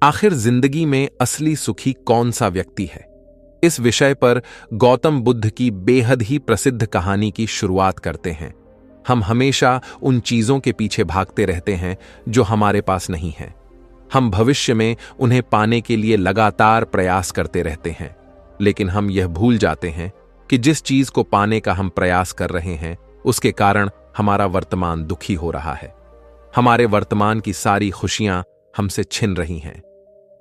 आखिर जिंदगी में असली सुखी कौन सा व्यक्ति है? इस विषय पर गौतम बुद्ध की बेहद ही प्रसिद्ध कहानी की शुरुआत करते हैं। हम हमेशा उन चीजों के पीछे भागते रहते हैं जो हमारे पास नहीं है। हम भविष्य में उन्हें पाने के लिए लगातार प्रयास करते रहते हैं, लेकिन हम यह भूल जाते हैं कि जिस चीज को पाने का हम प्रयास कर रहे हैं उसके कारण हमारा वर्तमान दुखी हो रहा है। हमारे वर्तमान की सारी खुशियां हमसे छिन रही हैं।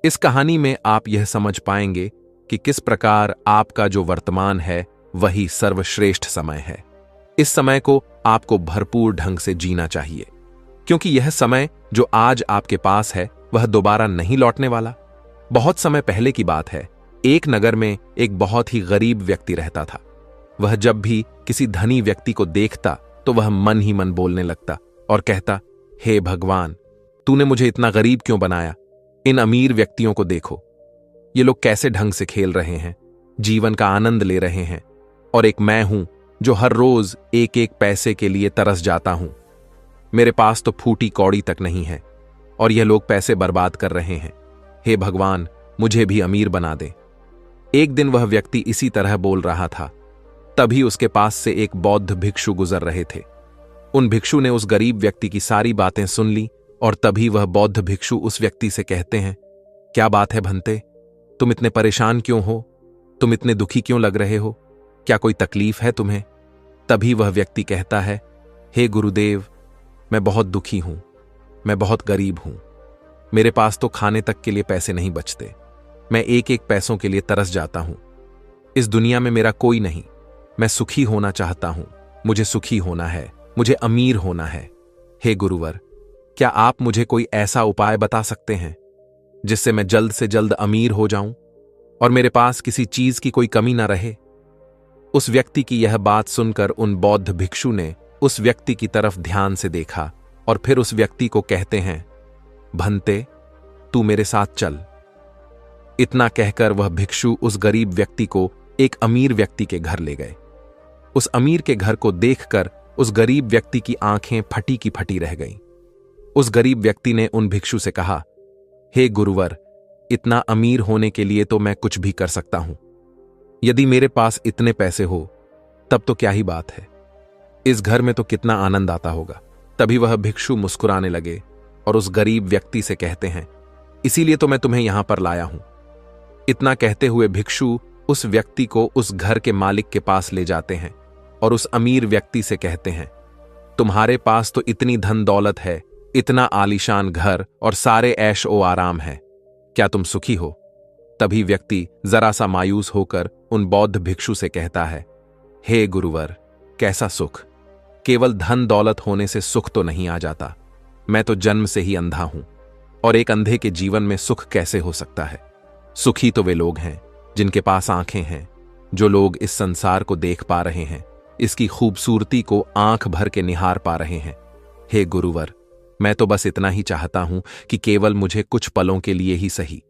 इस कहानी में आप यह समझ पाएंगे कि किस प्रकार आपका जो वर्तमान है वही सर्वश्रेष्ठ समय है। इस समय को आपको भरपूर ढंग से जीना चाहिए, क्योंकि यह समय जो आज आपके पास है वह दोबारा नहीं लौटने वाला। बहुत समय पहले की बात है, एक नगर में एक बहुत ही गरीब व्यक्ति रहता था। वह जब भी किसी धनी व्यक्ति को देखता तो वह मन ही मन बोलने लगता और कहता, हे भगवान, तूने मुझे इतना गरीब क्यों बनाया? इन अमीर व्यक्तियों को देखो, ये लोग कैसे ढंग से खेल रहे हैं, जीवन का आनंद ले रहे हैं, और एक मैं हूं जो हर रोज एक एक पैसे के लिए तरस जाता हूं। मेरे पास तो फूटी कौड़ी तक नहीं है और यह लोग पैसे बर्बाद कर रहे हैं। हे भगवान, मुझे भी अमीर बना दे। एक दिन वह व्यक्ति इसी तरह बोल रहा था, तभी उसके पास से एक बौद्ध भिक्षु गुजर रहे थे। उन भिक्षु ने उस गरीब व्यक्ति की सारी बातें सुन ली और तभी वह बौद्ध भिक्षु उस व्यक्ति से कहते हैं, क्या बात है भंते, तुम इतने परेशान क्यों हो? तुम इतने दुखी क्यों लग रहे हो? क्या कोई तकलीफ है तुम्हें? तभी वह व्यक्ति कहता है, हे गुरुदेव, मैं बहुत दुखी हूं, मैं बहुत गरीब हूं। मेरे पास तो खाने तक के लिए पैसे नहीं बचते। मैं एक एक पैसों के लिए तरस जाता हूं। इस दुनिया में मेरा कोई नहीं। मैं सुखी होना चाहता हूं। मुझे सुखी होना है, मुझे अमीर होना है। हे गुरुवर, क्या आप मुझे कोई ऐसा उपाय बता सकते हैं जिससे मैं जल्द से जल्द अमीर हो जाऊं और मेरे पास किसी चीज की कोई कमी ना रहे? उस व्यक्ति की यह बात सुनकर उन बौद्ध भिक्षु ने उस व्यक्ति की तरफ ध्यान से देखा और फिर उस व्यक्ति को कहते हैं, भंते, तू मेरे साथ चल। इतना कहकर वह भिक्षु उस गरीब व्यक्ति को एक अमीर व्यक्ति के घर ले गए। उस अमीर के घर को देखकर उस गरीब व्यक्ति की आंखें फटी की फटी रह गईं। उस गरीब व्यक्ति ने उन भिक्षु से कहा, हे गुरुवर, इतना अमीर होने के लिए तो मैं कुछ भी कर सकता हूं। यदि मेरे पास इतने पैसे हो तब तो क्या ही बात है, इस घर में तो कितना आनंद आता होगा। तभी वह भिक्षु मुस्कुराने लगे और उस गरीब व्यक्ति से कहते हैं, इसीलिए तो मैं तुम्हें यहां पर लाया हूं। इतना कहते हुए भिक्षु उस व्यक्ति को उस घर के मालिक के पास ले जाते हैं और उस अमीर व्यक्ति से कहते हैं, तुम्हारे पास तो इतनी धन दौलत है, इतना आलीशान घर और सारे ऐश ओ आराम है, क्या तुम सुखी हो? तभी व्यक्ति जरा सा मायूस होकर उन बौद्ध भिक्षु से कहता है, हे गुरुवर, कैसा सुख? केवल धन दौलत होने से सुख तो नहीं आ जाता। मैं तो जन्म से ही अंधा हूं और एक अंधे के जीवन में सुख कैसे हो सकता है? सुखी तो वे लोग हैं जिनके पास आंखें हैं, जो लोग इस संसार को देख पा रहे हैं, इसकी खूबसूरती को आंख भर के निहार पा रहे हैं। हे गुरुवर, मैं तो बस इतना ही चाहता हूं कि केवल मुझे कुछ पलों के लिए ही सही,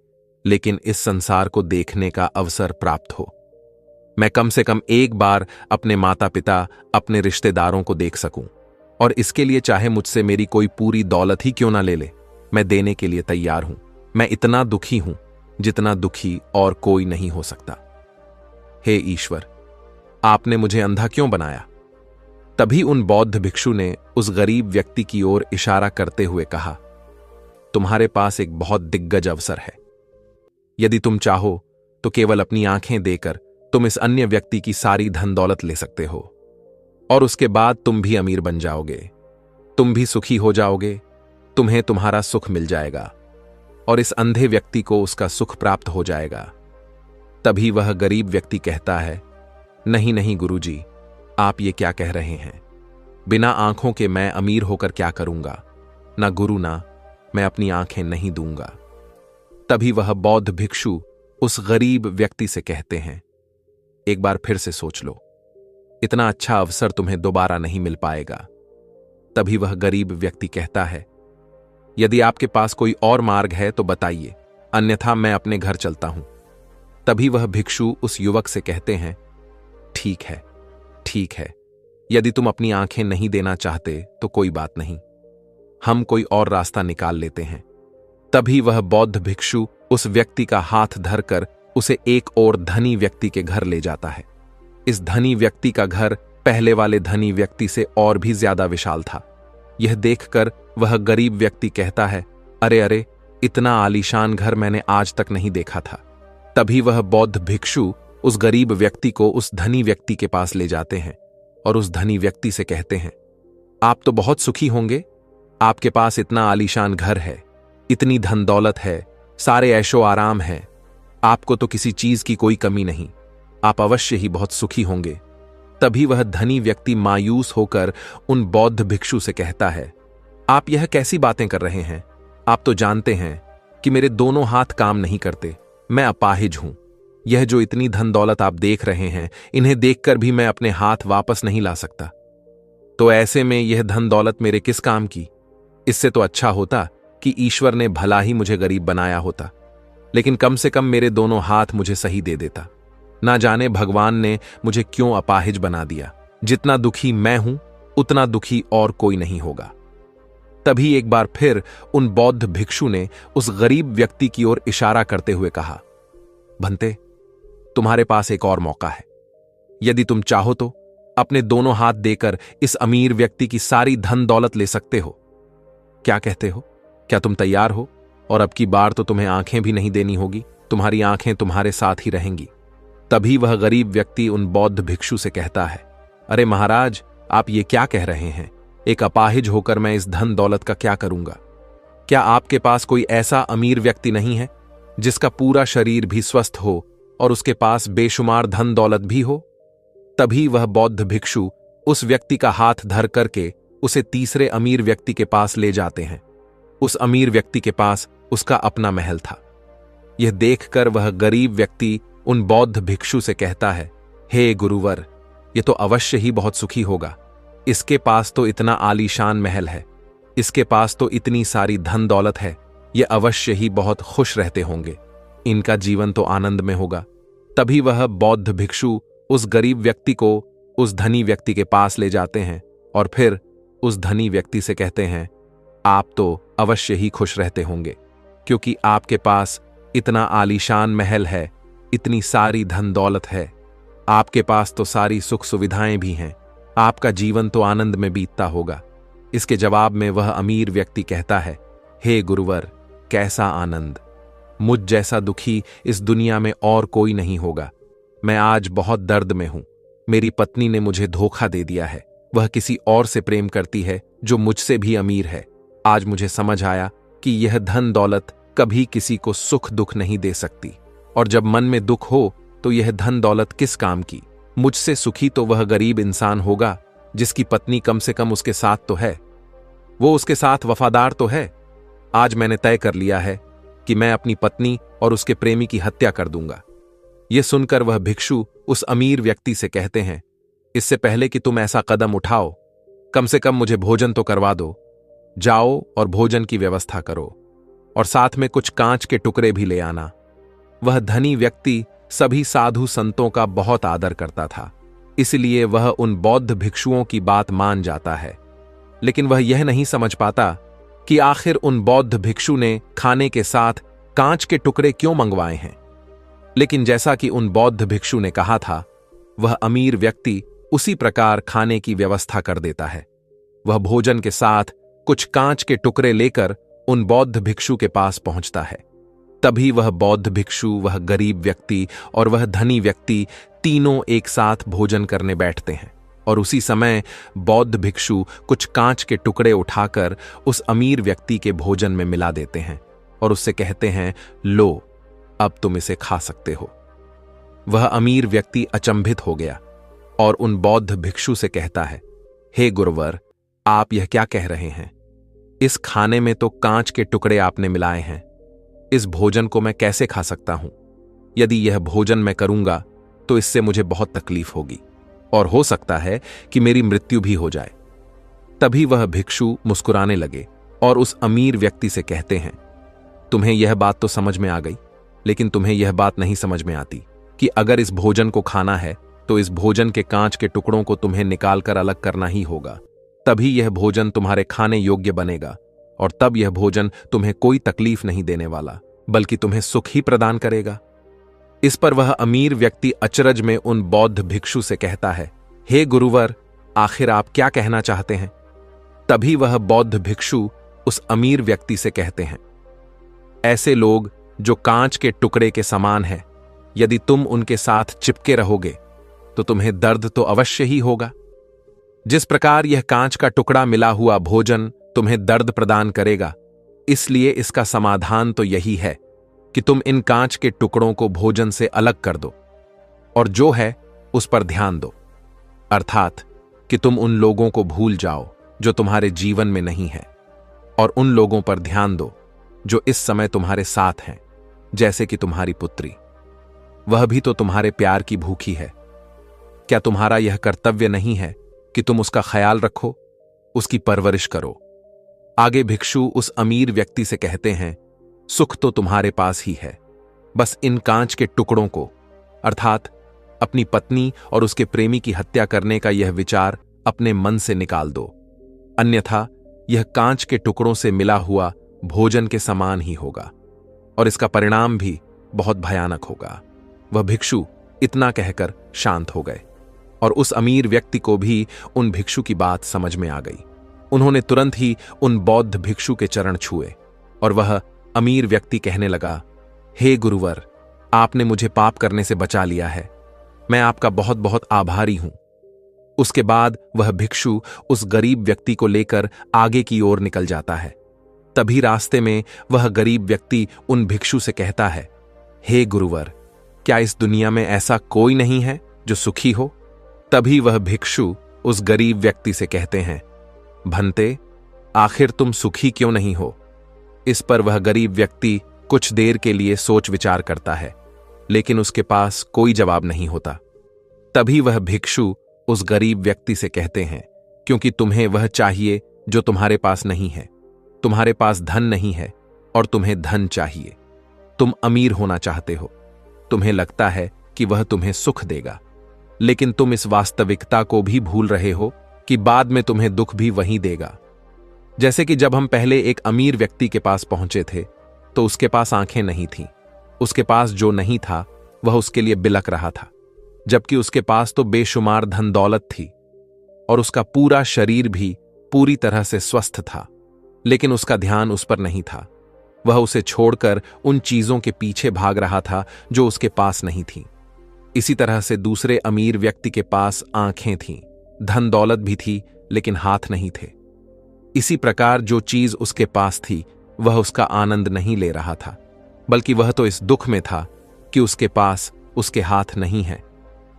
लेकिन इस संसार को देखने का अवसर प्राप्त हो। मैं कम से कम एक बार अपने माता पिता, अपने रिश्तेदारों को देख सकूं, और इसके लिए चाहे मुझसे मेरी कोई पूरी दौलत ही क्यों ना ले ले, मैं देने के लिए तैयार हूं। मैं इतना दुखी हूं जितना दुखी और कोई नहीं हो सकता। हे ईश्वर, आपने मुझे अंधा क्यों बनाया? तभी उन बौद्ध भिक्षु ने उस गरीब व्यक्ति की ओर इशारा करते हुए कहा, तुम्हारे पास एक बहुत दिग्गज अवसर है। यदि तुम चाहो तो केवल अपनी आंखें देकर तुम इस अन्य व्यक्ति की सारी धन दौलत ले सकते हो और उसके बाद तुम भी अमीर बन जाओगे, तुम भी सुखी हो जाओगे, तुम्हें तुम्हारा सुख मिल जाएगा और इस अंधे व्यक्ति को उसका सुख प्राप्त हो जाएगा। तभी वह गरीब व्यक्ति कहता है, नहीं नहीं गुरुजी, आप ये क्या कह रहे हैं? बिना आंखों के मैं अमीर होकर क्या करूंगा? ना गुरु, ना मैं अपनी आंखें नहीं दूंगा। तभी वह बौद्ध भिक्षु उस गरीब व्यक्ति से कहते हैं, एक बार फिर से सोच लो, इतना अच्छा अवसर तुम्हें दोबारा नहीं मिल पाएगा। तभी वह गरीब व्यक्ति कहता है, यदि आपके पास कोई और मार्ग है तो बताइए, अन्यथा मैं अपने घर चलता हूं। तभी वह भिक्षु उस युवक से कहते हैं, ठीक है, ठीक है, यदि तुम अपनी आंखें नहीं देना चाहते तो कोई बात नहीं, हम कोई और रास्ता निकाल लेते हैं। तभी वह बौद्ध भिक्षु उस व्यक्ति का हाथ धरकर उसे एक और धनी व्यक्ति के घर ले जाता है। इस धनी व्यक्ति का घर पहले वाले धनी व्यक्ति से और भी ज्यादा विशाल था। यह देखकर वह गरीब व्यक्ति कहता है, अरे अरे, इतना आलीशान घर मैंने आज तक नहीं देखा था। तभी वह बौद्ध भिक्षु उस गरीब व्यक्ति को उस धनी व्यक्ति के पास ले जाते हैं और उस धनी व्यक्ति से कहते हैं, आप तो बहुत सुखी होंगे, आपके पास इतना आलीशान घर है, इतनी धन दौलत है, सारे ऐशो आराम है, आपको तो किसी चीज की कोई कमी नहीं, आप अवश्य ही बहुत सुखी होंगे। तभी वह धनी व्यक्ति मायूस होकर उन बौद्ध भिक्षु से कहता है, आप यह कैसी बातें कर रहे हैं? आप तो जानते हैं कि मेरे दोनों हाथ काम नहीं करते, मैं अपाहिज हूं। यह जो इतनी धन दौलत आप देख रहे हैं, इन्हें देखकर भी मैं अपने हाथ वापस नहीं ला सकता। तो ऐसे में यह धन दौलत मेरे किस काम की? इससे तो अच्छा होता कि ईश्वर ने भला ही मुझे गरीब बनाया होता, लेकिन कम से कम मेरे दोनों हाथ मुझे सही दे देता। ना जाने भगवान ने मुझे क्यों अपाहिज बना दिया। जितना दुखी मैं हूं, उतना दुखी और कोई नहीं होगा। तभी एक बार फिर उन बौद्ध भिक्षु ने उस गरीब व्यक्ति की ओर इशारा करते हुए कहा, भंते, तुम्हारे पास एक और मौका है। यदि तुम चाहो तो अपने दोनों हाथ देकर इस अमीर व्यक्ति की सारी धन दौलत ले सकते हो। क्या कहते हो? क्या तुम तैयार हो? और अब की बार तो तुम्हें आंखें भी नहीं देनी होगी, तुम्हारी आंखें तुम्हारे साथ ही रहेंगी। तभी वह गरीब व्यक्ति उन बौद्ध भिक्षु से कहता है, अरे महाराज, आप ये क्या कह रहे हैं? एक अपाहिज होकर मैं इस धन दौलत का क्या करूंगा? क्या आपके पास कोई ऐसा अमीर व्यक्ति नहीं है जिसका पूरा शरीर भी स्वस्थ हो और उसके पास बेशुमार धन दौलत भी हो? तभी वह बौद्ध भिक्षु उस व्यक्ति का हाथ धर करके उसे तीसरे अमीर व्यक्ति के पास ले जाते हैं। उस अमीर व्यक्ति के पास उसका अपना महल था। यह देखकर वह गरीब व्यक्ति उन बौद्ध भिक्षु से कहता है, हे गुरुवर, यह तो अवश्य ही बहुत सुखी होगा। इसके पास तो इतना आलीशान महल है, इसके पास तो इतनी सारी धन दौलत है, ये अवश्य ही बहुत खुश रहते होंगे, इनका जीवन तो आनंद में होगा। तभी वह बौद्ध भिक्षु उस गरीब व्यक्ति को उस धनी व्यक्ति के पास ले जाते हैं और फिर उस धनी व्यक्ति से कहते हैं, आप तो अवश्य ही खुश रहते होंगे, क्योंकि आपके पास इतना आलीशान महल है, इतनी सारी धन दौलत है, आपके पास तो सारी सुख सुविधाएं भी हैं, आपका जीवन तो आनंद में बीतता होगा। इसके जवाब में वह अमीर व्यक्ति कहता है, हे गुरुवर, कैसा आनंद! मुझ जैसा दुखी इस दुनिया में और कोई नहीं होगा। मैं आज बहुत दर्द में हूं। मेरी पत्नी ने मुझे धोखा दे दिया है, वह किसी और से प्रेम करती है जो मुझसे भी अमीर है। आज मुझे समझ आया कि यह धन दौलत कभी किसी को सुख दुख नहीं दे सकती, और जब मन में दुख हो तो यह धन दौलत किस काम की? मुझसे सुखी तो वह गरीब इंसान होगा जिसकी पत्नी कम से कम उसके साथ तो है, वो उसके साथ वफादार तो है। आज मैंने तय कर लिया है कि मैं अपनी पत्नी और उसके प्रेमी की हत्या कर दूंगा। यह सुनकर वह भिक्षु उस अमीर व्यक्ति से कहते हैं, इससे पहले कि तुम ऐसा कदम उठाओ, कम से कम मुझे भोजन तो करवा दो। जाओ और भोजन की व्यवस्था करो, और साथ में कुछ कांच के टुकड़े भी ले आना। वह धनी व्यक्ति सभी साधु संतों का बहुत आदर करता था, इसलिए वह उन बौद्ध भिक्षुओं की बात मान जाता है। लेकिन वह यह नहीं समझ पाता कि आखिर उन बौद्ध भिक्षु ने खाने के साथ कांच के टुकड़े क्यों मंगवाए हैं। लेकिन जैसा कि उन बौद्ध भिक्षु ने कहा था, वह अमीर व्यक्ति उसी प्रकार खाने की व्यवस्था कर देता है। वह भोजन के साथ कुछ कांच के टुकड़े लेकर उन बौद्ध भिक्षु के पास पहुंचता है। तभी वह बौद्ध भिक्षु, वह गरीब व्यक्ति और वह धनी व्यक्ति तीनों एक साथ भोजन करने बैठते हैं, और उसी समय बौद्ध भिक्षु कुछ कांच के टुकड़े उठाकर उस अमीर व्यक्ति के भोजन में मिला देते हैं और उससे कहते हैं, लो, अब तुम इसे खा सकते हो। वह अमीर व्यक्ति अचंभित हो गया और उन बौद्ध भिक्षु से कहता है, हे गुरुवर, आप यह क्या कह रहे हैं? इस खाने में तो कांच के टुकड़े आपने मिलाए हैं, इस भोजन को मैं कैसे खा सकता हूं? यदि यह भोजन मैं करूंगा तो इससे मुझे बहुत तकलीफ होगी और हो सकता है कि मेरी मृत्यु भी हो जाए। तभी वह भिक्षु मुस्कुराने लगे और उस अमीर व्यक्ति से कहते हैं, तुम्हें यह बात तो समझ में आ गई, लेकिन तुम्हें यह बात नहीं समझ में आती कि अगर इस भोजन को खाना है तो इस भोजन के कांच के टुकड़ों को तुम्हें निकालकर अलग करना ही होगा, तभी यह भोजन तुम्हारे खाने योग्य बनेगा और तब यह भोजन तुम्हें कोई तकलीफ नहीं देने वाला, बल्कि तुम्हें सुख ही प्रदान करेगा। इस पर वह अमीर व्यक्ति अचरज में उन बौद्ध भिक्षु से कहता है, हे गुरुवर, आखिर आप क्या कहना चाहते हैं? तभी वह बौद्ध भिक्षु उस अमीर व्यक्ति से कहते हैं, ऐसे लोग जो कांच के टुकड़े के समान है, यदि तुम उनके साथ चिपके रहोगे तो तुम्हें दर्द तो अवश्य ही होगा। जिस प्रकार यह कांच का टुकड़ा मिला हुआ भोजन तुम्हें दर्द प्रदान करेगा, इसलिए इसका समाधान तो यही है कि तुम इन कांच के टुकड़ों को भोजन से अलग कर दो और जो है उस पर ध्यान दो, अर्थात कि तुम उन लोगों को भूल जाओ जो तुम्हारे जीवन में नहीं है और उन लोगों पर ध्यान दो जो इस समय तुम्हारे साथ हैं, जैसे कि तुम्हारी पुत्री। वह भी तो तुम्हारे प्यार की भूखी है। क्या तुम्हारा यह कर्तव्य नहीं है कि तुम उसका ख्याल रखो, उसकी परवरिश करो? आगे भिक्षु उस अमीर व्यक्ति से कहते हैं, सुख तो तुम्हारे पास ही है, बस इन कांच के टुकड़ों को, अर्थात अपनी पत्नी और उसके प्रेमी की हत्या करने का यह विचार अपने मन से निकाल दो, अन्यथा यह कांच के टुकड़ों से मिला हुआ भोजन के समान ही होगा और इसका परिणाम भी बहुत भयानक होगा। वह भिक्षु इतना कहकर शांत हो गए और उस अमीर व्यक्ति को भी उन भिक्षु की बात समझ में आ गई। उन्होंने तुरंत ही उन बौद्ध भिक्षु के चरण छुए और वह अमीर व्यक्ति कहने लगा, हे गुरुवर, आपने मुझे पाप करने से बचा लिया है, मैं आपका बहुत बहुत आभारी हूं। उसके बाद वह भिक्षु उस गरीब व्यक्ति को लेकर आगे की ओर निकल जाता है। तभी रास्ते में वह गरीब व्यक्ति उन भिक्षु से कहता है, हे गुरुवर, क्या इस दुनिया में ऐसा कोई नहीं है जो सुखी हो? तभी वह भिक्षु उस गरीब व्यक्ति से कहते हैं, भंते, आखिर तुम सुखी क्यों नहीं हो? इस पर वह गरीब व्यक्ति कुछ देर के लिए सोच विचार करता है, लेकिन उसके पास कोई जवाब नहीं होता। तभी वह भिक्षु उस गरीब व्यक्ति से कहते हैं, क्योंकि तुम्हें वह चाहिए जो तुम्हारे पास नहीं है। तुम्हारे पास धन नहीं है और तुम्हें धन चाहिए। तुम अमीर होना चाहते हो। तुम्हें लगता है कि वह तुम्हें सुख देगा, लेकिन तुम इस वास्तविकता को भी भूल रहे हो कि बाद में तुम्हें दुख भी वही देगा। जैसे कि जब हम पहले एक अमीर व्यक्ति के पास पहुंचे थे तो उसके पास आंखें नहीं थीं। उसके पास जो नहीं था वह उसके लिए बिलक रहा था, जबकि उसके पास तो बेशुमार धन दौलत थी और उसका पूरा शरीर भी पूरी तरह से स्वस्थ था, लेकिन उसका ध्यान उस पर नहीं था। वह उसे छोड़कर उन चीजों के पीछे भाग रहा था जो उसके पास नहीं थीं। इसी तरह से दूसरे अमीर व्यक्ति के पास आंखें थीं, धन दौलत भी थी, लेकिन हाथ नहीं थे। इसी प्रकार जो चीज उसके पास थी वह उसका आनंद नहीं ले रहा था, बल्कि वह तो इस दुख में था कि उसके पास उसके हाथ नहीं है।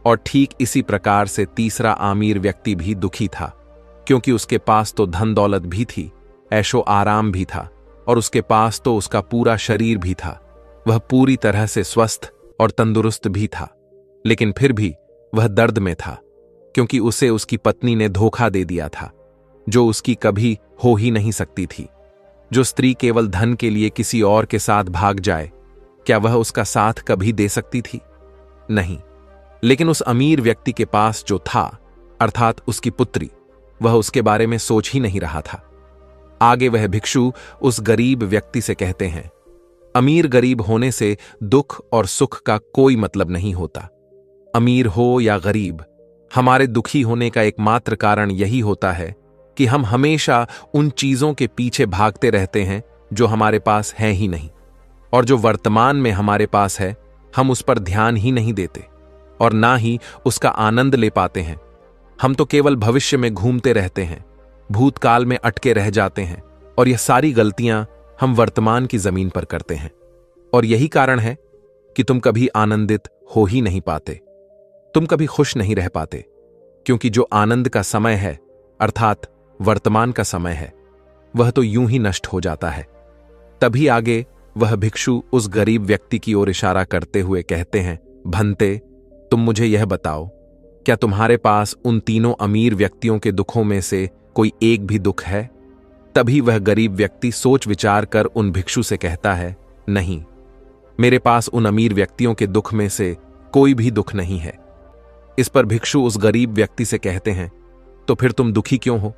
और ठीक इसी प्रकार से तीसरा अमीर व्यक्ति भी दुखी था, क्योंकि उसके पास तो धन दौलत भी थी, ऐशो आराम भी था और उसके पास तो उसका पूरा शरीर भी था। वह पूरी तरह से स्वस्थ और तंदुरुस्त भी था, लेकिन फिर भी वह दर्द में था, क्योंकि उसे उसकी पत्नी ने धोखा दे दिया था, जो उसकी कभी हो ही नहीं सकती थी। जो स्त्री केवल धन के लिए किसी और के साथ भाग जाए, क्या वह उसका साथ कभी दे सकती थी? नहीं। लेकिन उस अमीर व्यक्ति के पास जो था, अर्थात उसकी पुत्री, वह उसके बारे में सोच ही नहीं रहा था। आगे वह भिक्षु उस गरीब व्यक्ति से कहते हैं, अमीर गरीब होने से दुख और सुख का कोई मतलब नहीं होता। अमीर हो या गरीब, हमारे दुखी होने का एकमात्र कारण यही होता है कि हम हमेशा उन चीजों के पीछे भागते रहते हैं जो हमारे पास है ही नहीं, और जो वर्तमान में हमारे पास है हम उस पर ध्यान ही नहीं देते और ना ही उसका आनंद ले पाते हैं। हम तो केवल भविष्य में घूमते रहते हैं, भूतकाल में अटके रह जाते हैं, और यह सारी गलतियां हम वर्तमान की जमीन पर करते हैं। और यही कारण है कि तुम कभी आनंदित हो ही नहीं पाते, तुम कभी खुश नहीं रह पाते, क्योंकि जो आनंद का समय है, अर्थात वर्तमान का समय है, वह तो यूं ही नष्ट हो जाता है। तभी आगे वह भिक्षु उस गरीब व्यक्ति की ओर इशारा करते हुए कहते हैं, भंते, तुम मुझे यह बताओ, क्या तुम्हारे पास उन तीनों अमीर व्यक्तियों के दुखों में से कोई एक भी दुख है? तभी वह गरीब व्यक्ति सोच विचार कर उन भिक्षु से कहता है, नहीं, मेरे पास उन अमीर व्यक्तियों के दुख में से कोई भी दुख नहीं है। इस पर भिक्षु उस गरीब व्यक्ति से कहते हैं, तो फिर तुम दुखी क्यों हो?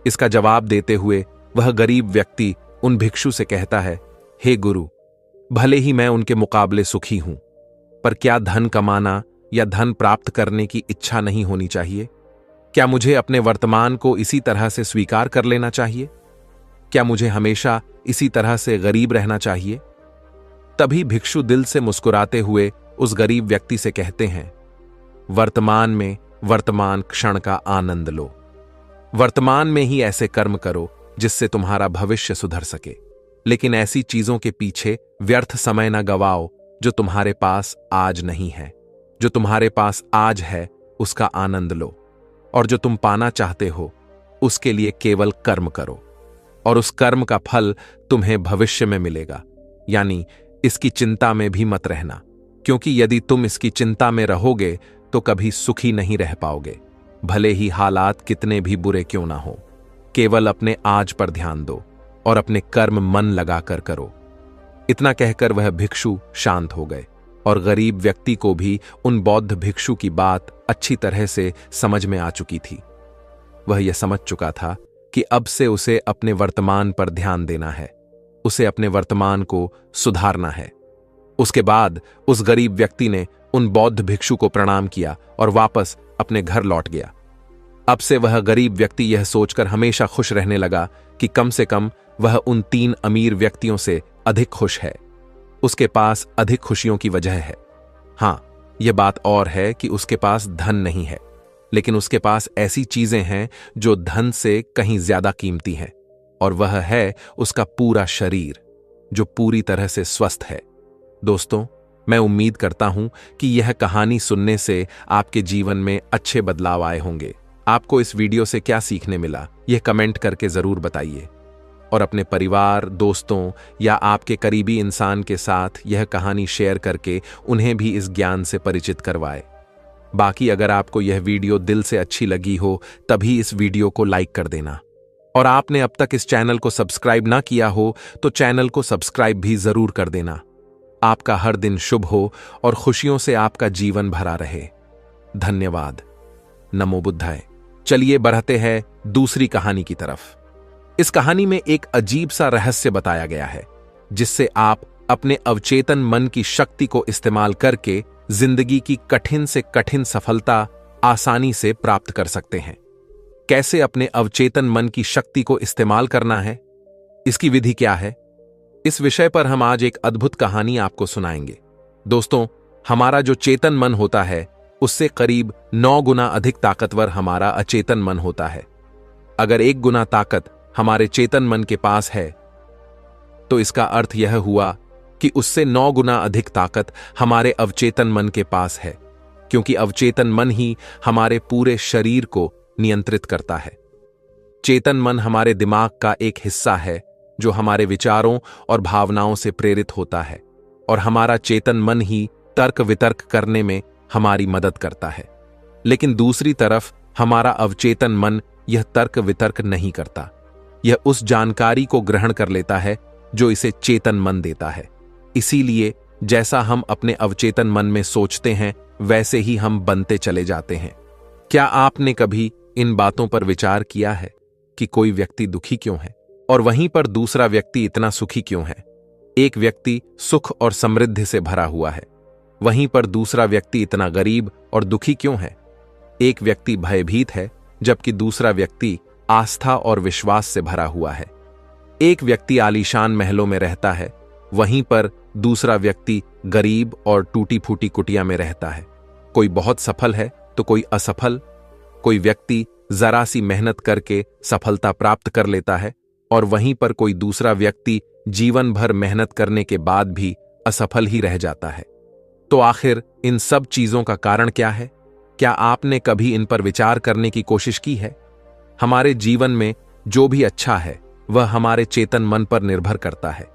इसका जवाब देते हुए वह गरीब व्यक्ति उन भिक्षु से कहता है, हे गुरु, भले ही मैं उनके मुकाबले सुखी हूं, पर क्या धन कमाना या धन प्राप्त करने की इच्छा नहीं होनी चाहिए? क्या मुझे अपने वर्तमान को इसी तरह से स्वीकार कर लेना चाहिए? क्या मुझे हमेशा इसी तरह से गरीब रहना चाहिए? तभी भिक्षु दिल से मुस्कुराते हुए उस गरीब व्यक्ति से कहते हैं, वर्तमान में वर्तमान क्षण का आनंद लो। वर्तमान में ही ऐसे कर्म करो जिससे तुम्हारा भविष्य सुधर सके, लेकिन ऐसी चीजों के पीछे व्यर्थ समय न गवाओ जो तुम्हारे पास आज नहीं है। जो तुम्हारे पास आज है उसका आनंद लो, और जो तुम पाना चाहते हो उसके लिए केवल कर्म करो, और उस कर्म का फल तुम्हें भविष्य में मिलेगा। यानी इसकी चिंता में भी मत रहना, क्योंकि यदि तुम इसकी चिंता में रहोगे तो कभी सुखी नहीं रह पाओगे, भले ही हालात कितने भी बुरे क्यों ना हो। केवल अपने आज पर ध्यान दो और अपने कर्म मन लगाकर करो। इतना कहकर वह भिक्षु शांत हो गए, और गरीब व्यक्ति को भी उन बौद्ध भिक्षु की बात अच्छी तरह से समझ में आ चुकी थी। वह यह समझ चुका था कि अब से उसे अपने वर्तमान पर ध्यान देना है, उसे अपने वर्तमान को सुधारना है। उसके बाद उस गरीब व्यक्ति ने उन बौद्ध भिक्षु को प्रणाम किया और वापस अपने घर लौट गया। अब से वह गरीब व्यक्ति यह सोचकर हमेशा खुश रहने लगा कि कम से कम वह उन 3 अमीर व्यक्तियों से अधिक खुश है। उसके पास अधिक खुशियों की वजह है। हां, यह बात और है कि उसके पास धन नहीं है, लेकिन उसके पास ऐसी चीजें हैं जो धन से कहीं ज्यादा कीमती हैं, और वह है उसका पूरा शरीर जो पूरी तरह से स्वस्थ है। दोस्तों, मैं उम्मीद करता हूं कि यह कहानी सुनने से आपके जीवन में अच्छे बदलाव आए होंगे। आपको इस वीडियो से क्या सीखने मिला, यह कमेंट करके जरूर बताइए, और अपने परिवार, दोस्तों या आपके करीबी इंसान के साथ यह कहानी शेयर करके उन्हें भी इस ज्ञान से परिचित करवाए। बाकी अगर आपको यह वीडियो दिल से अच्छी लगी हो तभी इस वीडियो को लाइक कर देना, और आपने अब तक इस चैनल को सब्सक्राइब ना किया हो तो चैनल को सब्सक्राइब भी जरूर कर देना। आपका हर दिन शुभ हो और खुशियों से आपका जीवन भरा रहे। धन्यवाद। नमो बुद्धाय। चलिए बढ़ते हैं दूसरी कहानी की तरफ। इस कहानी में एक अजीब सा रहस्य बताया गया है, जिससे आप अपने अवचेतन मन की शक्ति को इस्तेमाल करके जिंदगी की कठिन से कठिन सफलता आसानी से प्राप्त कर सकते हैं। कैसे अपने अवचेतन मन की शक्ति को इस्तेमाल करना है, इसकी विधि क्या है, इस विषय पर हम आज एक अद्भुत कहानी आपको सुनाएंगे। दोस्तों, हमारा जो चेतन मन होता है उससे करीब 9 गुना अधिक ताकतवर हमारा अचेतन मन होता है। अगर 1 गुना ताकत हमारे चेतन मन के पास है तो इसका अर्थ यह हुआ कि उससे 9 गुना अधिक ताकत हमारे अवचेतन मन के पास है, क्योंकि अवचेतन मन ही हमारे पूरे शरीर को नियंत्रित करता है। चेतन मन हमारे दिमाग का एक हिस्सा है जो हमारे विचारों और भावनाओं से प्रेरित होता है, और हमारा चेतन मन ही तर्क वितर्क करने में हमारी मदद करता है। लेकिन दूसरी तरफ हमारा अवचेतन मन यह तर्क वितर्क नहीं करता। यह उस जानकारी को ग्रहण कर लेता है जो इसे चेतन मन देता है। इसीलिए जैसा हम अपने अवचेतन मन में सोचते हैं वैसे ही हम बनते चले जाते हैं। क्या आपने कभी इन बातों पर विचार किया है कि कोई व्यक्ति दुखी क्यों है और वहीं पर दूसरा व्यक्ति इतना सुखी क्यों है? एक व्यक्ति सुख और समृद्धि से भरा हुआ है, वहीं पर दूसरा व्यक्ति इतना गरीब और दुखी क्यों है? एक व्यक्ति भयभीत है जबकि दूसरा व्यक्ति आस्था और विश्वास से भरा हुआ है। एक व्यक्ति आलीशान महलों में रहता है, वहीं पर दूसरा व्यक्ति गरीब और टूटी फूटी कुटिया में रहता है। कोई बहुत सफल है तो कोई असफल। कोई व्यक्ति जरा सी मेहनत करके सफलता प्राप्त कर लेता है, और वहीं पर कोई दूसरा व्यक्ति जीवन भर मेहनत करने के बाद भी असफल ही रह जाता है। तो आखिर इन सब चीजों का कारण क्या है? क्या आपने कभी इन पर विचार करने की कोशिश की है? हमारे जीवन में जो भी अच्छा है वह हमारे चेतन मन पर निर्भर करता है।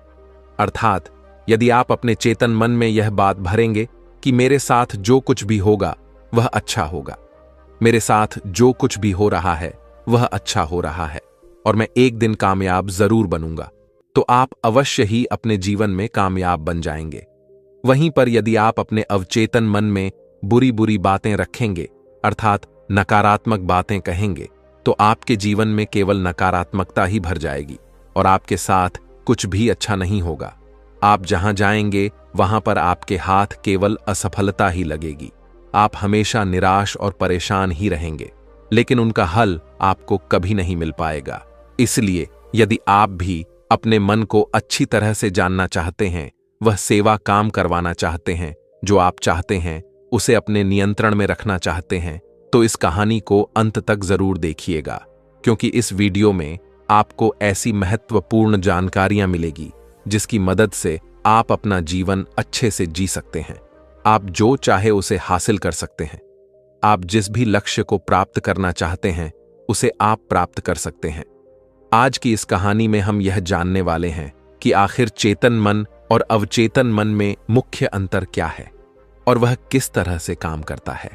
अर्थात यदि आप अपने चेतन मन में यह बात भरेंगे कि मेरे साथ जो कुछ भी होगा वह अच्छा होगा, मेरे साथ जो कुछ भी हो रहा है वह अच्छा हो रहा है, और मैं एक दिन कामयाब जरूर बनूंगा, तो आप अवश्य ही अपने जीवन में कामयाब बन जाएंगे। वहीं पर यदि आप अपने अवचेतन मन में बुरी बुरी बातें रखेंगे, अर्थात नकारात्मक बातें कहेंगे, तो आपके जीवन में केवल नकारात्मकता ही भर जाएगी, और आपके साथ कुछ भी अच्छा नहीं होगा। आप जहां जाएंगे वहां पर आपके हाथ केवल असफलता ही लगेगी। आप हमेशा निराश और परेशान ही रहेंगे, लेकिन उनका हल आपको कभी नहीं मिल पाएगा। इसलिए यदि आप भी अपने मन को अच्छी तरह से जानना चाहते हैं, वह सेवा काम करवाना चाहते हैं जो आप चाहते हैं, उसे अपने नियंत्रण में रखना चाहते हैं, तो इस कहानी को अंत तक जरूर देखिएगा, क्योंकि इस वीडियो में आपको ऐसी महत्वपूर्ण जानकारियां मिलेगी जिसकी मदद से आप अपना जीवन अच्छे से जी सकते हैं। आप जो चाहे उसे हासिल कर सकते हैं। आप जिस भी लक्ष्य को प्राप्त करना चाहते हैं उसे आप प्राप्त कर सकते हैं। आज की इस कहानी में हम यह जानने वाले हैं कि आखिर चेतन मन और अवचेतन मन में मुख्य अंतर क्या है और वह किस तरह से काम करता है,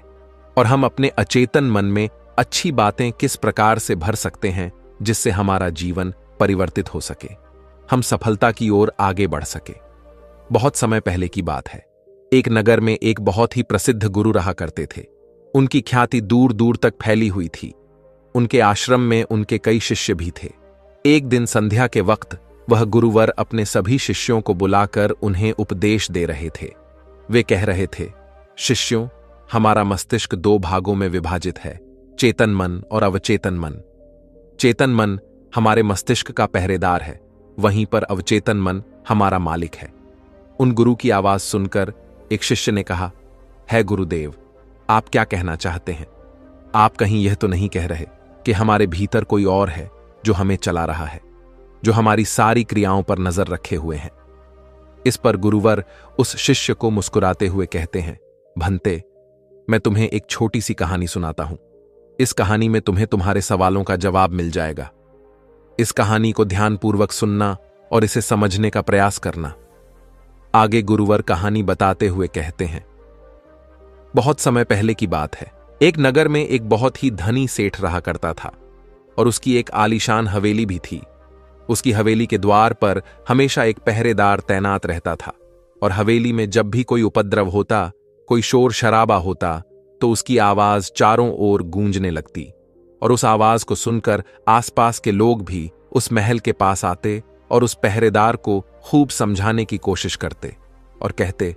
और हम अपने अचेतन मन में अच्छी बातें किस प्रकार से भर सकते हैं जिससे हमारा जीवन परिवर्तित हो सके, हम सफलता की ओर आगे बढ़ सके। बहुत समय पहले की बात है। एक नगर में एक बहुत ही प्रसिद्ध गुरु रहा करते थे। उनकी ख्याति दूर दूर तक फैली हुई थी। उनके आश्रम में उनके कई शिष्य भी थे। एक दिन संध्या के वक्त वह गुरुवर अपने सभी शिष्यों को बुलाकर उन्हें उपदेश दे रहे थे। वे कह रहे थे, शिष्यों, हमारा मस्तिष्क दो भागों में विभाजित है, चेतन मन और अवचेतन मन। चेतन मन हमारे मस्तिष्क का पहरेदार है, वहीं पर अवचेतन मन हमारा मालिक है। उन गुरु की आवाज सुनकर एक शिष्य ने कहा, है गुरुदेव, आप क्या कहना चाहते हैं? आप कहीं यह तो नहीं कह रहे कि हमारे भीतर कोई और है जो हमें चला रहा है, जो हमारी सारी क्रियाओं पर नजर रखे हुए हैं? इस पर गुरुवर उस शिष्य को मुस्कुराते हुए कहते हैं, भंते, मैं तुम्हें एक छोटी सी कहानी सुनाता हूं। इस कहानी में तुम्हें तुम्हारे सवालों का जवाब मिल जाएगा। इस कहानी को ध्यानपूर्वक सुनना और इसे समझने का प्रयास करना। आगे गुरुवर कहानी बताते हुए कहते हैं, बहुत समय पहले की बात है। एक नगर में एक बहुत ही धनी सेठ रहा करता था और उसकी एक आलीशान हवेली भी थी। उसकी हवेली के द्वार पर हमेशा एक पहरेदार तैनात रहता था और हवेली में जब भी कोई उपद्रव होता, कोई शोर शराबा होता, तो उसकी आवाज चारों ओर गूंजने लगती और उस आवाज को सुनकर आसपास के लोग भी उस महल के पास आते और उस पहरेदार को खूब समझाने की कोशिश करते और कहते,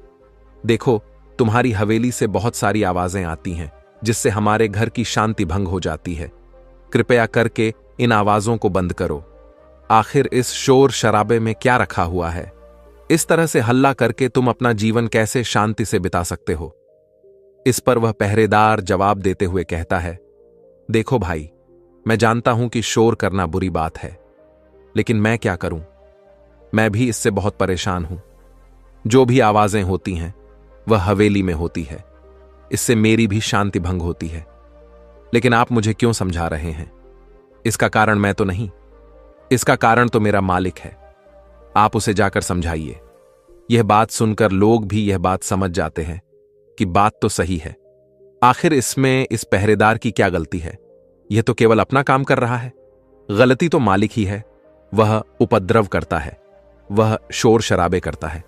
देखो, तुम्हारी हवेली से बहुत सारी आवाजें आती हैं जिससे हमारे घर की शांति भंग हो जाती है। कृपया करके इन आवाजों को बंद करो। आखिर इस शोर शराबे में क्या रखा हुआ है? इस तरह से हल्ला करके तुम अपना जीवन कैसे शांति से बिता सकते हो? इस पर वह पहरेदार जवाब देते हुए कहता है, देखो भाई, मैं जानता हूं कि शोर करना बुरी बात है, लेकिन मैं क्या करूं? मैं भी इससे बहुत परेशान हूं। जो भी आवाजें होती हैं वह हवेली में होती है, इससे मेरी भी शांति भंग होती है। लेकिन आप मुझे क्यों समझा रहे हैं? इसका कारण मैं तो नहीं, इसका कारण तो मेरा मालिक है। आप उसे जाकर समझाइए। यह बात सुनकर लोग भी यह बात समझ जाते हैं कि बात तो सही है। आखिर इसमें इस पहरेदार की क्या गलती है? यह तो केवल अपना काम कर रहा है। गलती तो मालिक ही है। वह उपद्रव करता है, वह शोर शराबे करता है,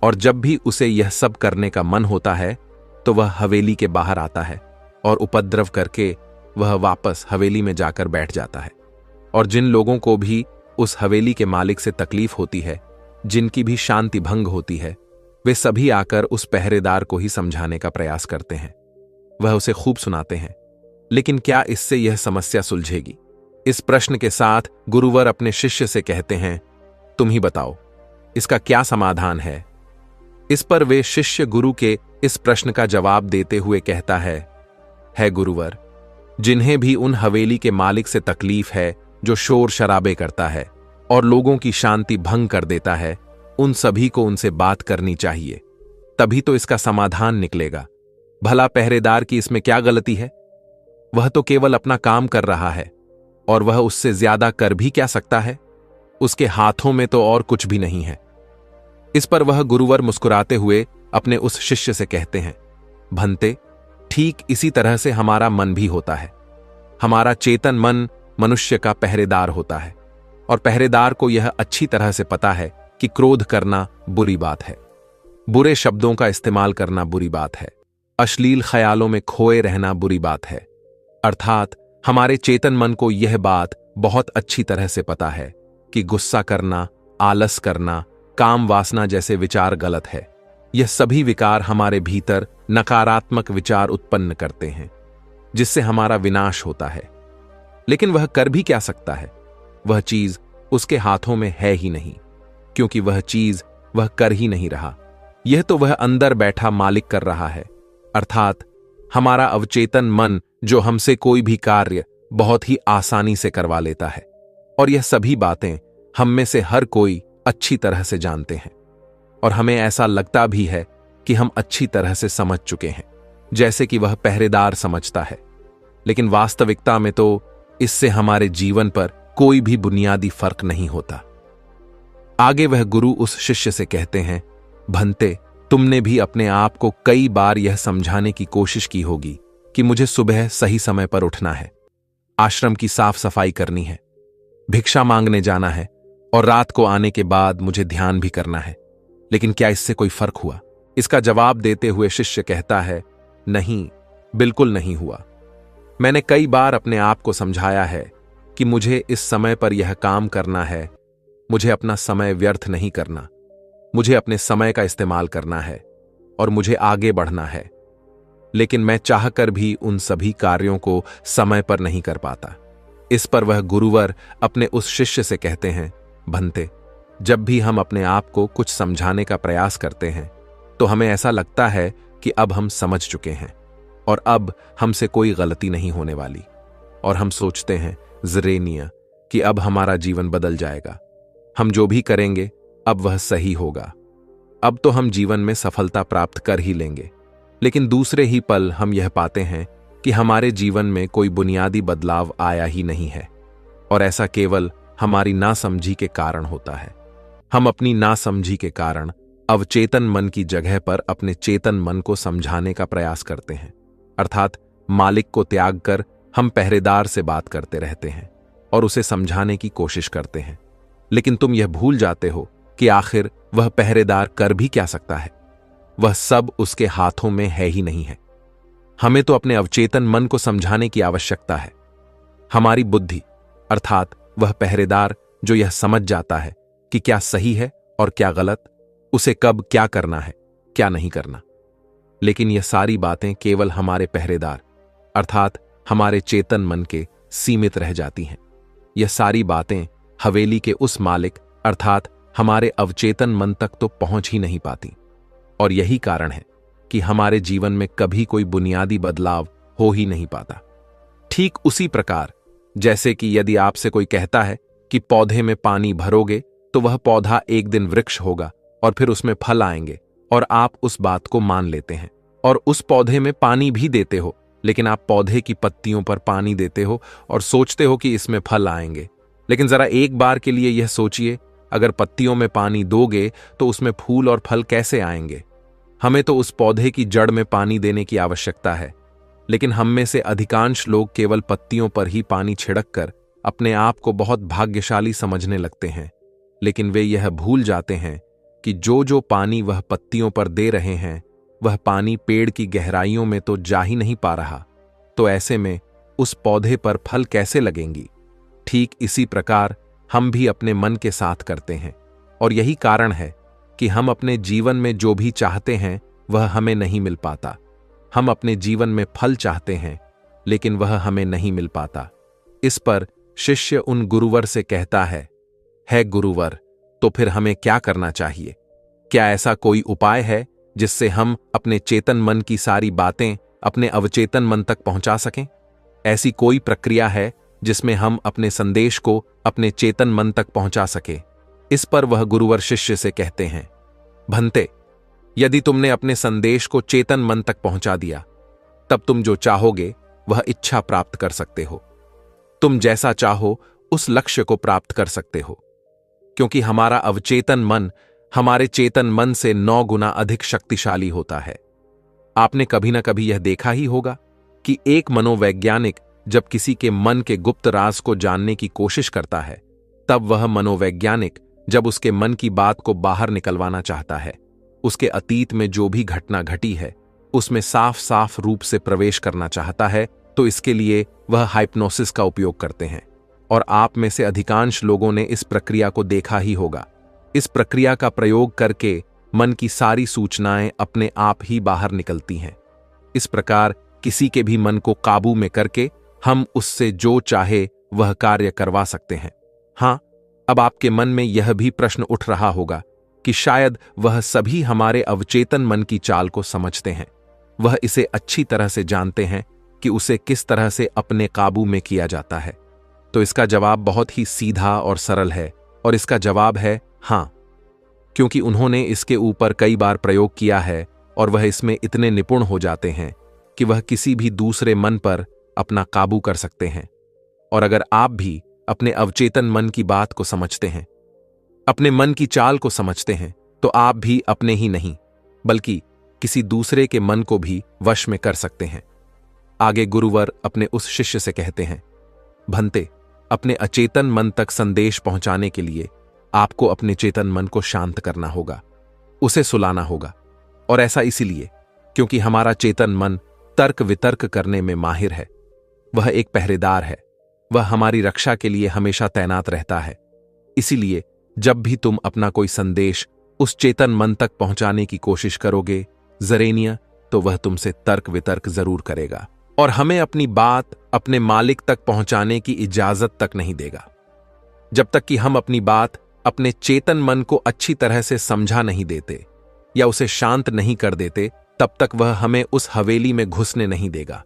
और जब भी उसे यह सब करने का मन होता है तो वह हवेली के बाहर आता है और उपद्रव करके वह वापस हवेली में जाकर बैठ जाता है। और जिन लोगों को भी उस हवेली के मालिक से तकलीफ होती है, जिनकी भी शांति भंग होती है, वे सभी आकर उस पहरेदार को ही समझाने का प्रयास करते हैं। वह उसे खूब सुनाते हैं, लेकिन क्या इससे यह समस्या सुलझेगी? इस प्रश्न के साथ गुरुवर अपने शिष्य से कहते हैं, तुम ही बताओ, इसका क्या समाधान है? इस पर वे शिष्य गुरु के इस प्रश्न का जवाब देते हुए कहता है गुरुवर, जिन्हें भी उन हवेली के मालिक से तकलीफ है जो शोर शराबे करता है और लोगों की शांति भंग कर देता है, उन सभी को उनसे बात करनी चाहिए, तभी तो इसका समाधान निकलेगा। भला पहरेदार की इसमें क्या गलती है? वह तो केवल अपना काम कर रहा है और वह उससे ज्यादा कर भी क्या सकता है? उसके हाथों में तो और कुछ भी नहीं है। इस पर वह गुरुवर मुस्कुराते हुए अपने उस शिष्य से कहते हैं, भंते, ठीक इसी तरह से हमारा मन भी होता है। हमारा चेतन मन मनुष्य का पहरेदार होता है और पहरेदार को यह अच्छी तरह से पता है कि क्रोध करना बुरी बात है, बुरे शब्दों का इस्तेमाल करना बुरी बात है, अश्लील ख्यालों में खोए रहना बुरी बात है। अर्थात हमारे चेतन मन को यह बात बहुत अच्छी तरह से पता है कि गुस्सा करना, आलस करना, काम वासना जैसे विचार गलत है। यह सभी विकार हमारे भीतर नकारात्मक विचार उत्पन्न करते हैं, जिससे हमारा विनाश होता है। लेकिन वह कर भी क्या सकता है? वह चीज उसके हाथों में है ही नहीं, क्योंकि वह चीज वह कर ही नहीं रहा। यह तो वह अंदर बैठा मालिक कर रहा है, अर्थात हमारा अवचेतन मन, जो हमसे कोई भी कार्य बहुत ही आसानी से करवा लेता है। और यह सभी बातें हम में से हर कोई अच्छी तरह से जानते हैं, और हमें ऐसा लगता भी है कि हम अच्छी तरह से समझ चुके हैं, जैसे कि वह पहरेदार समझता है। लेकिन वास्तविकता में तो इससे हमारे जीवन पर कोई भी बुनियादी फर्क नहीं होता। आगे वह गुरु उस शिष्य से कहते हैं, भंते, तुमने भी अपने आप को कई बार यह समझाने की कोशिश की होगी कि मुझे सुबह सही समय पर उठना है, आश्रम की साफ सफाई करनी है, भिक्षा मांगने जाना है, और रात को आने के बाद मुझे ध्यान भी करना है। लेकिन क्या इससे कोई फर्क हुआ? इसका जवाब देते हुए शिष्य कहता है, नहीं, बिल्कुल नहीं हुआ। मैंने कई बार अपने आप को समझाया है कि मुझे इस समय पर यह काम करना है, मुझे अपना समय व्यर्थ नहीं करना, मुझे अपने समय का इस्तेमाल करना है और मुझे आगे बढ़ना है। लेकिन मैं चाहकर भी उन सभी कार्यों को समय पर नहीं कर पाता। इस पर वह गुरुवर अपने उस शिष्य से कहते हैं, भंते, जब भी हम अपने आप को कुछ समझाने का प्रयास करते हैं तो हमें ऐसा लगता है कि अब हम समझ चुके हैं और अब हमसे कोई गलती नहीं होने वाली, और हम सोचते हैं ज़रेनिया कि अब हमारा जीवन बदल जाएगा, हम जो भी करेंगे अब वह सही होगा, अब तो हम जीवन में सफलता प्राप्त कर ही लेंगे। लेकिन दूसरे ही पल हम यह पाते हैं कि हमारे जीवन में कोई बुनियादी बदलाव आया ही नहीं है, और ऐसा केवल हमारी नासमझी के कारण होता है। हम अपनी नासमझी के कारण अवचेतन मन की जगह पर अपने चेतन मन को समझाने का प्रयास करते हैं, अर्थात मालिक को त्याग कर हम पहरेदार से बात करते रहते हैं और उसे समझाने की कोशिश करते हैं। लेकिन तुम यह भूल जाते हो कि आखिर वह पहरेदार कर भी क्या सकता है? वह सब उसके हाथों में है ही नहीं है। हमें तो अपने अवचेतन मन को समझाने की आवश्यकता है। हमारी बुद्धि, अर्थात वह पहरेदार जो यह समझ जाता है कि क्या सही है और क्या गलत, उसे कब क्या करना है, क्या नहीं करना। लेकिन यह सारी बातें केवल हमारे पहरेदार, अर्थात हमारे चेतन मन के सीमित रह जाती हैं। यह सारी बातें हवेली के उस मालिक, अर्थात हमारे अवचेतन मन तक तो पहुंच ही नहीं पाती, और यही कारण है कि हमारे जीवन में कभी कोई बुनियादी बदलाव हो ही नहीं पाता। ठीक उसी प्रकार जैसे कि यदि आपसे कोई कहता है कि पौधे में पानी भरोगे तो वह पौधा एक दिन वृक्ष होगा और फिर उसमें फल आएंगे, और आप उस बात को मान लेते हैं और उस पौधे में पानी भी देते हो, लेकिन आप पौधे की पत्तियों पर पानी देते हो और सोचते हो कि इसमें फल आएंगे। लेकिन जरा एक बार के लिए यह सोचिए, अगर पत्तियों में पानी दोगे तो उसमें फूल और फल कैसे आएंगे? हमें तो उस पौधे की जड़ में पानी देने की आवश्यकता है, लेकिन हम में से अधिकांश लोग केवल पत्तियों पर ही पानी छिड़क कर अपने आप को बहुत भाग्यशाली समझने लगते हैं। लेकिन वे यह भूल जाते हैं कि जो जो पानी वह पत्तियों पर दे रहे हैं, वह पानी पेड़ की गहराइयों में तो जा ही नहीं पा रहा, तो ऐसे में उस पौधे पर फल कैसे लगेंगी? ठीक इसी प्रकार हम भी अपने मन के साथ करते हैं, और यही कारण है कि हम अपने जीवन में जो भी चाहते हैं वह हमें नहीं मिल पाता। हम अपने जीवन में फल चाहते हैं, लेकिन वह हमें नहीं मिल पाता। इस पर शिष्य उन गुरुवर से कहता है गुरुवर, तो फिर हमें क्या करना चाहिए? क्या ऐसा कोई उपाय है जिससे हम अपने चेतन मन की सारी बातें अपने अवचेतन मन तक पहुंचा सकें? ऐसी कोई प्रक्रिया है जिसमें हम अपने संदेश को अपने चेतन मन तक पहुंचा सके? इस पर वह गुरुवर शिष्य से कहते हैं, भंते, यदि तुमने अपने संदेश को चेतन मन तक पहुंचा दिया, तब तुम जो चाहोगे वह इच्छा प्राप्त कर सकते हो। तुम जैसा चाहो उस लक्ष्य को प्राप्त कर सकते हो, क्योंकि हमारा अवचेतन मन हमारे चेतन मन से 9 गुना अधिक शक्तिशाली होता है। आपने कभी ना कभी यह देखा ही होगा कि एक मनोवैज्ञानिक जब किसी के मन के गुप्त राज को जानने की कोशिश करता है, तब वह मनोवैज्ञानिक जब उसके मन की बात को बाहर निकलवाना चाहता है, उसके अतीत में जो भी घटना घटी है उसमें साफ साफ रूप से प्रवेश करना चाहता है, तो इसके लिए वह हाइप्नोसिस का उपयोग करते हैं। और आप में से अधिकांश लोगों ने इस प्रक्रिया को देखा ही होगा। इस प्रक्रिया का प्रयोग करके मन की सारी सूचनाएं अपने आप ही बाहर निकलती हैं। इस प्रकार किसी के भी मन को काबू में करके हम उससे जो चाहे वह कार्य करवा सकते हैं। हाँ, अब आपके मन में यह भी प्रश्न उठ रहा होगा कि शायद वह सभी हमारे अवचेतन मन की चाल को समझते हैं, वह इसे अच्छी तरह से जानते हैं कि उसे किस तरह से अपने काबू में किया जाता है। तो इसका जवाब बहुत ही सीधा और सरल है, और इसका जवाब है हाँ, क्योंकि उन्होंने इसके ऊपर कई बार प्रयोग किया है और वह इसमें इतने निपुण हो जाते हैं कि वह किसी भी दूसरे मन पर अपना काबू कर सकते हैं। और अगर आप भी अपने अवचेतन मन की बात को समझते हैं, अपने मन की चाल को समझते हैं, तो आप भी अपने ही नहीं बल्कि किसी दूसरे के मन को भी वश में कर सकते हैं। आगे गुरुवर अपने उस शिष्य से कहते हैं, भंते, अपने अचेतन मन तक संदेश पहुंचाने के लिए आपको अपने चेतन मन को शांत करना होगा, उसे सुलाना होगा। और ऐसा इसीलिए क्योंकि हमारा चेतन मन तर्क वितर्क करने में माहिर है। वह एक पहरेदार है, वह हमारी रक्षा के लिए हमेशा तैनात रहता है। इसीलिए जब भी तुम अपना कोई संदेश उस चेतन मन तक पहुंचाने की कोशिश करोगे जरेनिया, तो वह तुमसे तर्क वितर्क जरूर करेगा और हमें अपनी बात अपने मालिक तक पहुंचाने की इजाजत तक नहीं देगा। जब तक कि हम अपनी बात अपने चेतन मन को अच्छी तरह से समझा नहीं देते या उसे शांत नहीं कर देते, तब तक वह हमें उस हवेली में घुसने नहीं देगा।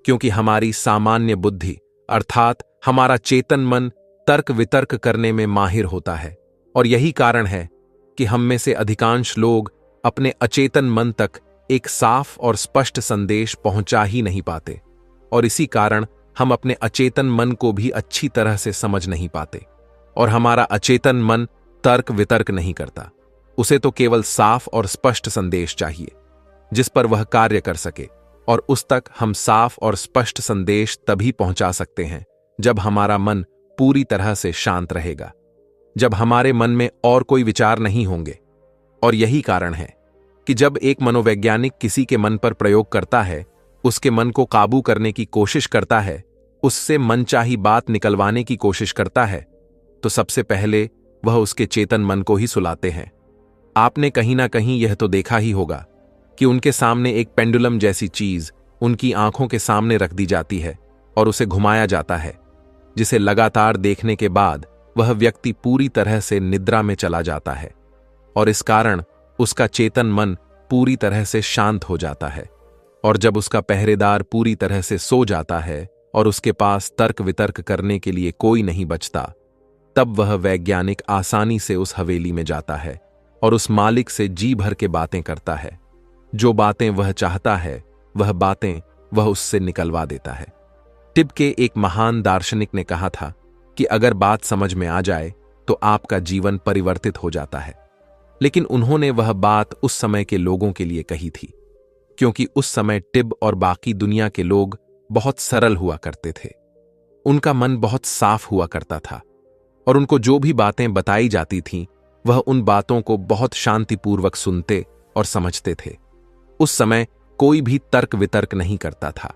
क्योंकि हमारी सामान्य बुद्धि अर्थात हमारा चेतन मन तर्क वितर्क करने में माहिर होता है, और यही कारण है कि हम में से अधिकांश लोग अपने अचेतन मन तक एक साफ और स्पष्ट संदेश पहुंचा ही नहीं पाते, और इसी कारण हम अपने अचेतन मन को भी अच्छी तरह से समझ नहीं पाते। और हमारा अचेतन मन तर्क वितर्क नहीं करता, उसे तो केवल साफ और स्पष्ट संदेश चाहिए जिस पर वह कार्य कर सके। और उस तक हम साफ और स्पष्ट संदेश तभी पहुंचा सकते हैं जब हमारा मन पूरी तरह से शांत रहेगा, जब हमारे मन में और कोई विचार नहीं होंगे। और यही कारण है कि जब एक मनोवैज्ञानिक किसी के मन पर प्रयोग करता है, उसके मन को काबू करने की कोशिश करता है, उससे मनचाही बात निकलवाने की कोशिश करता है, तो सबसे पहले वह उसके चेतन मन को ही सुलाते हैं। आपने कहीं ना कहीं यह तो देखा ही होगा कि उनके सामने एक पेंडुलम जैसी चीज उनकी आंखों के सामने रख दी जाती है और उसे घुमाया जाता है, जिसे लगातार देखने के बाद वह व्यक्ति पूरी तरह से निद्रा में चला जाता है, और इस कारण उसका चेतन मन पूरी तरह से शांत हो जाता है। और जब उसका पहरेदार पूरी तरह से सो जाता है और उसके पास तर्क वितर्क करने के लिए कोई नहीं बचता, तब वह वैज्ञानिक आसानी से उस हवेली में जाता है और उस मालिक से जी भर के बातें करता है। जो बातें वह चाहता है वह बातें वह उससे निकलवा देता है। टिब के एक महान दार्शनिक ने कहा था कि अगर बात समझ में आ जाए तो आपका जीवन परिवर्तित हो जाता है। लेकिन उन्होंने वह बात उस समय के लोगों के लिए कही थी, क्योंकि उस समय टिब और बाकी दुनिया के लोग बहुत सरल हुआ करते थे। उनका मन बहुत साफ हुआ करता था और उनको जो भी बातें बताई जाती थीं, वह उन बातों को बहुत शांतिपूर्वक सुनते और समझते थे। उस समय कोई भी तर्क वितर्क नहीं करता था,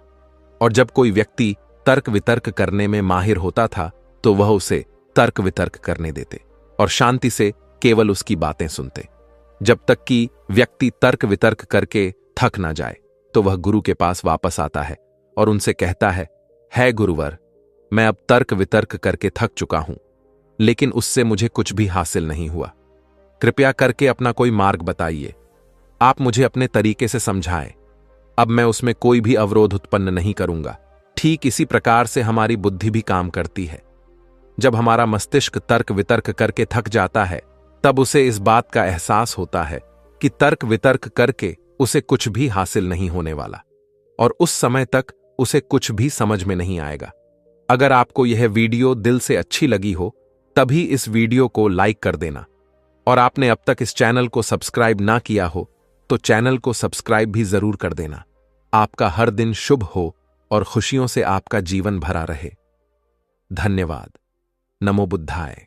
और जब कोई व्यक्ति तर्क वितर्क करने में माहिर होता था तो वह उसे तर्क वितर्क करने देते और शांति से केवल उसकी बातें सुनते, जब तक कि व्यक्ति तर्क वितर्क करके थक ना जाए। तो वह गुरु के पास वापस आता है और उनसे कहता है गुरुवर, मैं अब तर्क वितर्क करके थक चुका हूं, लेकिन उससे मुझे कुछ भी हासिल नहीं हुआ। कृपया करके अपना कोई मार्ग बताइए, आप मुझे अपने तरीके से समझाएं। अब मैं उसमें कोई भी अवरोध उत्पन्न नहीं करूंगा। ठीक इसी प्रकार से हमारी बुद्धि भी काम करती है। जब हमारा मस्तिष्क तर्क वितर्क करके थक जाता है, तब उसे इस बात का एहसास होता है कि तर्क वितर्क करके उसे कुछ भी हासिल नहीं होने वाला, और उस समय तक उसे कुछ भी समझ में नहीं आएगा। अगर आपको यह वीडियो दिल से अच्छी लगी हो, तभी इस वीडियो को लाइक कर देना, और आपने अब तक इस चैनल को सब्सक्राइब ना किया हो तो चैनल को सब्सक्राइब भी जरूर कर देना। आपका हर दिन शुभ हो और खुशियों से आपका जीवन भरा रहे। धन्यवाद। नमो बुद्धाय।